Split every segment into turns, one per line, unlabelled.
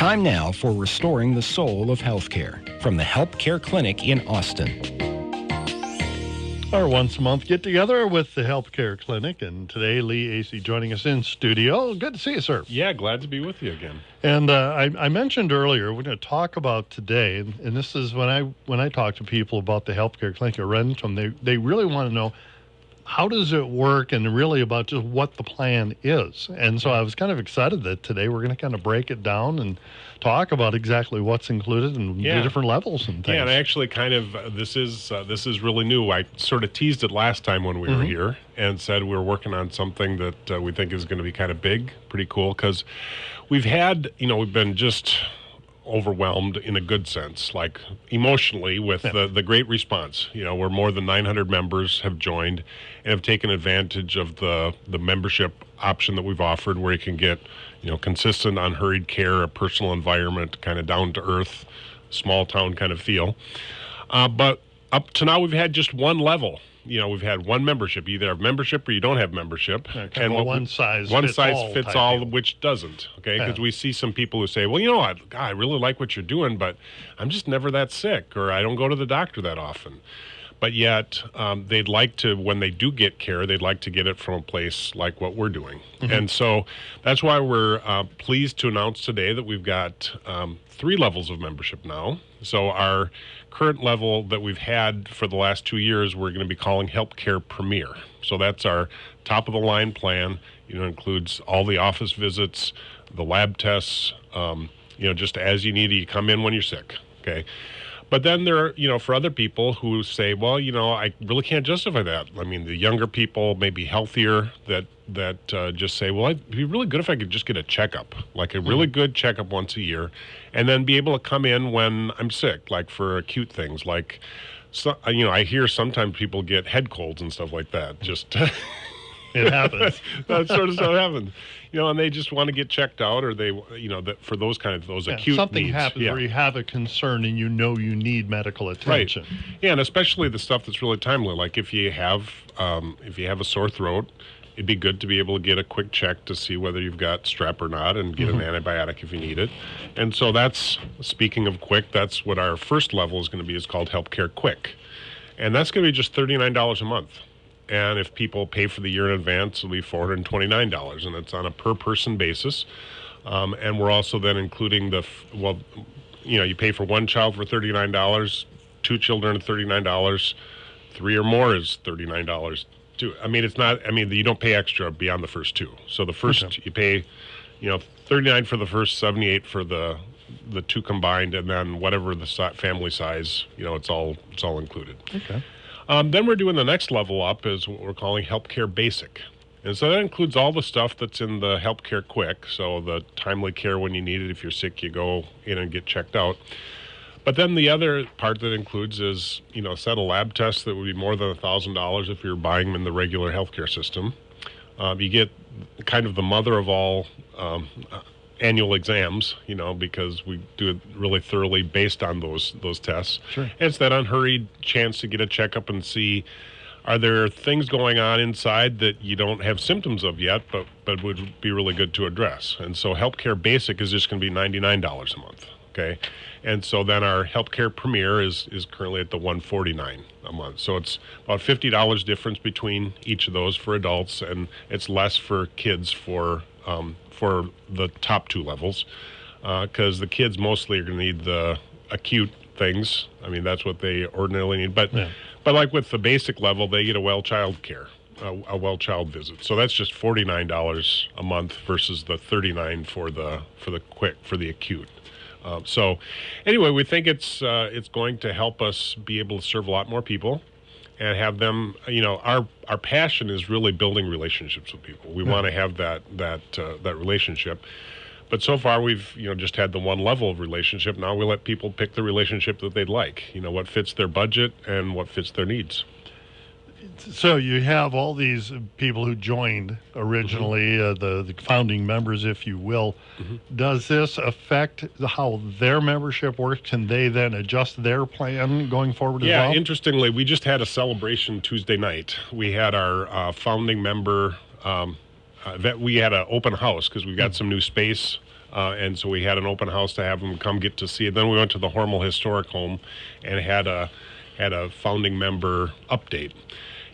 Time now for Restoring the Soul of Healthcare from the Help Care Clinic in Austin.
Our once a month get together with the Healthcare Clinic, and today Lee Acey joining us in studio. Good to see you, sir.
Yeah, glad to be with you again.
And I mentioned earlier we're going to talk about today, and this is when I talk to people about the Healthcare Clinic at Renton, they really want to know how does it work, and really about just what the plan is. And so I was kind of excited that today we're going to kind of break it down and talk about exactly what's included and the different levels and things.
Yeah, and actually kind of this is really new. I sort of teased it last time when we were here and said we were working on something that we think is going to be kind of big, pretty cool, because we've been just overwhelmed in a good sense, like emotionally, with the great response. Where more than 900 members have joined and have taken advantage of the membership option that we've offered, where you can get consistent, unhurried care, a personal environment, kind of down to earth, small town kind of feel. But up to now, we've had just one level. We've had one membership. You either have membership or you don't have membership.
And one size
fits all, which doesn't, okay? Because we see some people who say, well, God, I really like what you're doing, but I'm just never that sick, or I don't go to the doctor that often. But yet, they'd like to, when they do get care, they'd like to get it from a place like what we're doing. And so that's why we're pleased to announce today that we've got 3 levels of membership now. So our current level that we've had for the last 2 years, we're going to be calling Help Care Premier. So that's our top of the line plan. Includes all the office visits, the lab tests, just as you need. You come in when you're sick, okay? But then there are, for other people who say, well, I really can't justify that. I mean, the younger people, maybe healthier, that just say, well, it'd be really good if I could just get a checkup, like a really good checkup once a year, and then be able to come in when I'm sick, like for acute things, like, I hear sometimes people get head colds and stuff like that. Just
it happens.
That sort of stuff happens. And they just want to get checked out, or they, that for those kind of acute
something
needs.
happens where you have a concern and you need medical attention.
Right. Yeah, and especially the stuff that's really timely, like if you have a sore throat, it'd be good to be able to get a quick check to see whether you've got strep or not, and get an antibiotic if you need it. And so that's, speaking of quick, that's what our first level is going to be. It's called Help Care Quick, and that's going to be just $39 a month. And if people pay for the year in advance, it'll be $429, and it's on a per-person basis. And we're also then including you pay for one child for $39, 2 children at $39, 3 or more is $39 too. I mean, you don't pay extra beyond the first 2. So the first you pay, $39 for the first, $78 for the 2 combined, and then whatever the family size, it's all included.
Okay.
Then we're doing the next level up is what we're calling Help Care Basic. And so that includes all the stuff that's in the Help Care Quick, so the timely care when you need it. If you're sick, you go in and get checked out. But then the other part that includes is, a set of lab tests that would be more than $1,000 if you're buying them in the regular healthcare system. You get kind of the mother of all annual exams, because we do it really thoroughly based on those tests.
Sure.
And it's that unhurried chance to get a checkup and see, are there things going on inside that you don't have symptoms of yet, but would be really good to address. And so Help Care Basic is just going to be $99 a month, okay? And so then our Help Care Premier is currently at the $149 a month. So it's about $50 difference between each of those for adults, and it's less for kids for the top 2 levels, because the kids mostly are going to need the acute things. I mean, that's what they ordinarily need. But like with the basic level, they get a well-child care, a well-child visit. So that's just $49 a month versus the $39 for the acute. So anyway, we think it's going to help us be able to serve a lot more people and have them, our passion is really building relationships with people. We want to have that relationship. But so far we've, just had the one level of relationship. Now we let people pick the relationship that they'd like, what fits their budget and what fits their needs.
So you have all these people who joined originally, the founding members, if you will. Does this affect how their membership works? Can they then adjust their plan going forward as well?
Yeah, interestingly, we just had a celebration Tuesday night. We had our founding member that we had an open house because we got some new space. And so we had an open house to have them come get to see it. Then we went to the Hormel Historic Home and had a founding member update.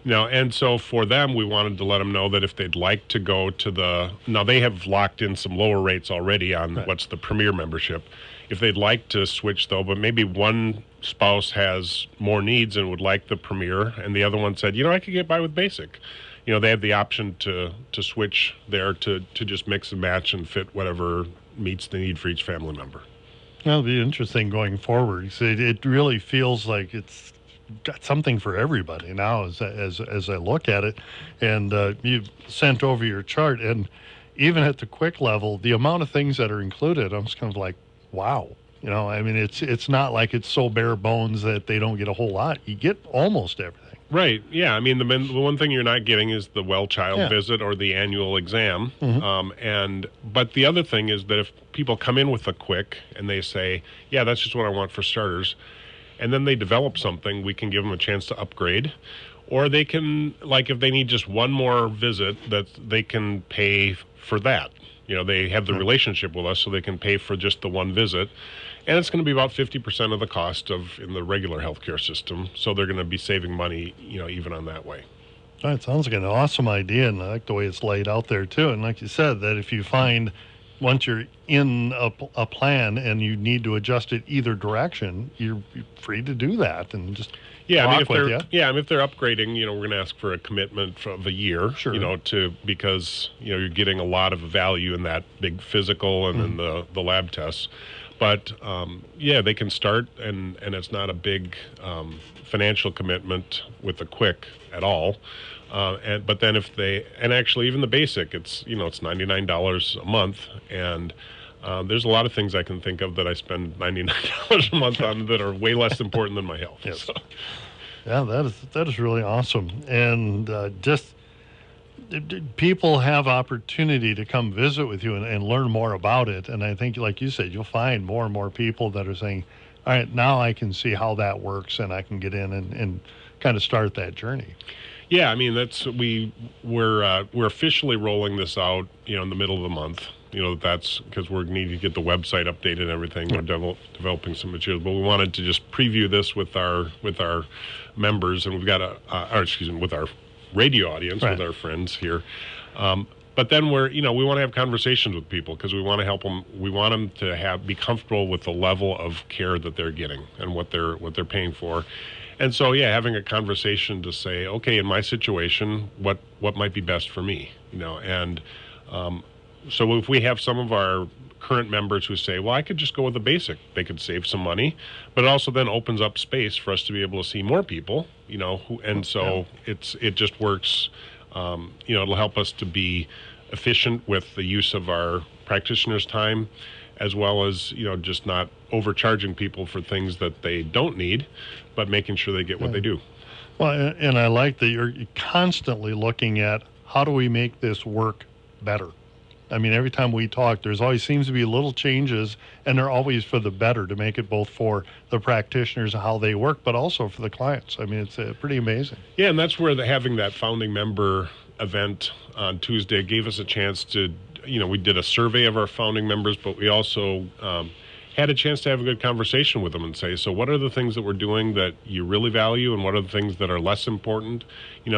And so for them, we wanted to let them know that if they'd like to go to now they have locked in some lower rates already on what's the Premier membership. If they'd like to switch though, but maybe one spouse has more needs and would like the Premier, and the other one said, I could get by with Basic. They have the option to switch there to just mix and match and fit whatever meets the need for each family member.
That'll be interesting going forward. So it really feels like it's got something for everybody now as I look at it. And you've sent over your chart, and even at the quick level, the amount of things that are included, I'm just kind of like, wow. It's not like it's so bare bones that they don't get a whole lot. You get almost everything.
Right. Yeah. The one thing you're not getting is the well child visit or the annual exam. But the other thing is that if people come in with a quick and they say, yeah, that's just what I want for starters, and then they develop something, we can give them a chance to upgrade. Or they can, if they need just one more visit, that they can pay for that. They have the relationship with us, so they can pay for just the one visit. And it's going to be about 50% of the cost in the regular healthcare system. So they're going to be saving money, even on that way.
It sounds like an awesome idea, and I like the way it's laid out there, too. And like you said, that if you find once you're in a plan and you need to adjust it either direction, you're free to do that and just
if they're upgrading, we're going to ask for a commitment of a year, because you're getting a lot of value in that big physical and then the lab tests. But they can start, and it's not a big financial commitment with the quick at all. But then actually even the basic, it's it's $99 a month, and there's a lot of things I can think of that I spend $99 a month on that are way less important than my health.
Yes.
So.
Yeah, that is really awesome, and just people have opportunity to come visit with you and learn more about it. And I think, like you said, you'll find more and more people that are saying, all right, now I can see how that works and I can get in and kind of start that journey.
Yeah, we're officially rolling this out, in the middle of the month. That's because we're needing to get the website updated and everything. We're developing some materials, but we wanted to just preview this with our members, and we've got with our radio audience, with our friends here. But then we want to have conversations with people because we want to help them. We want them to be comfortable with the level of care that they're getting and what they're paying for. And so, having a conversation to say, okay, in my situation, what might be best for me, so if we have some of our current members who say, well, I could just go with the basic, they could save some money, but it also then opens up space for us to be able to see more people, it just works. It'll help us to be efficient with the use of our practitioners' time, as well as, just not overcharging people for things that they don't need, but making sure they get what they do.
Well, and I like that you're constantly looking at how do we make this work better? Every time we talk, there's always seems to be little changes, and they're always for the better to make it both for the practitioners and how they work, but also for the clients. It's pretty amazing.
Yeah, and that's where having that founding member event on Tuesday gave us a chance to, we did a survey of our founding members, but we also had a chance to have a good conversation with them and say, so what are the things that we're doing that you really value, and what are the things that are less important,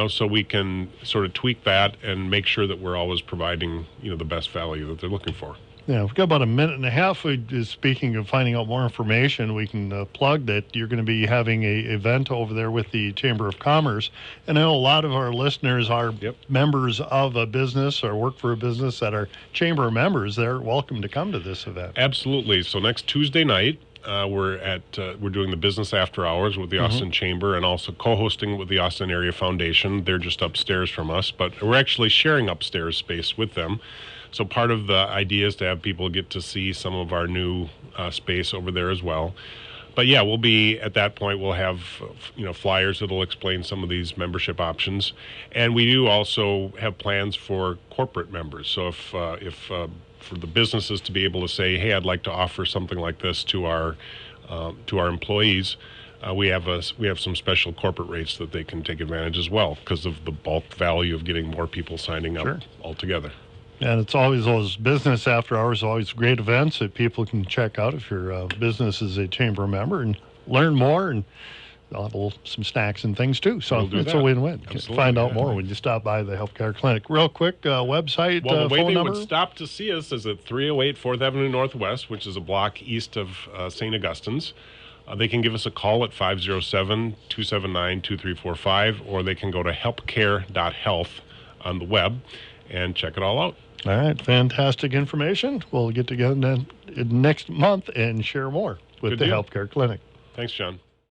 so we can sort of tweak that and make sure that we're always providing, the best value that they're looking for.
Yeah, we've got about a minute and a half. Speaking of finding out more information, we can plug that you're going to be having an event over there with the Chamber of Commerce. And I know a lot of our listeners are members of a business or work for a business that are Chamber members. They're welcome to come to this event.
Absolutely. So next Tuesday night, we're doing the business after hours with the Austin Chamber, and also co-hosting with the Austin Area Foundation. They're just upstairs from us, but we're actually sharing upstairs space with them. So part of the idea is to have people get to see some of our new space over there as well. But we'll be at that point. We'll have flyers that'll explain some of these membership options, and we do also have plans for corporate members. So if for the businesses to be able to say, hey, I'd like to offer something like this to our employees, we have some special corporate rates that they can take advantage as well because of the bulk value of getting more people signing up altogether.
And it's always those business after hours, always great events that people can check out if your business is a chamber member and learn more, and they'll have some snacks and things too. So
We'll do
it's
that.
a win-win.
Absolutely,
Find out
yeah.
more when you stop by the Healthcare Clinic. Real quick, website,
Well, the way
phone
they
number?
would stop to see us is at 308 4th Avenue Northwest, which is a block east of St. Augustine's. They can give us a call at 507-279-2345, or they can go to helpcare.health on the web and check it all out.
All right, fantastic information. We'll get together then next month and share more with
Good
the
deal.
Healthcare Clinic.
Thanks, John.